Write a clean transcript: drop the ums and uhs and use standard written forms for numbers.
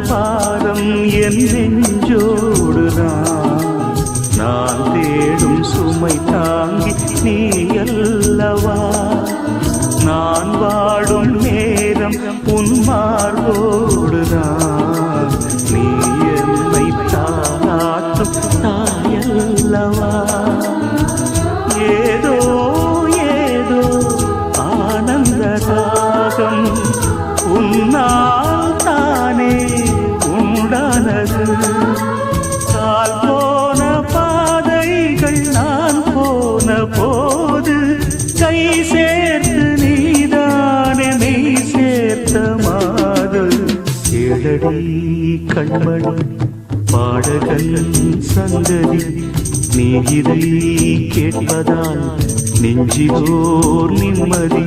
பாரம் என் நெஞ்சோடுதான் நான் தேடும் சுமை தாங்கி நீ அல்லவா நான் வாடும் நேரம் உன் மார்போடுதான் நீ என்னை தாளாற்றும் தாயல்லவா ஏதோ ஏதோ ஆனந்த ராகம் உன்னால் தானே உண்டானது கால் போன பாதைகள் நான் போன போது கை சேர்த்து நீதானே மெய் சேர்த்த மாது கேளடி கண்மணி பாடகன் சங்கதி நீ இதை கேட்பதால் நெஞ்சிலோர் நிம்மதி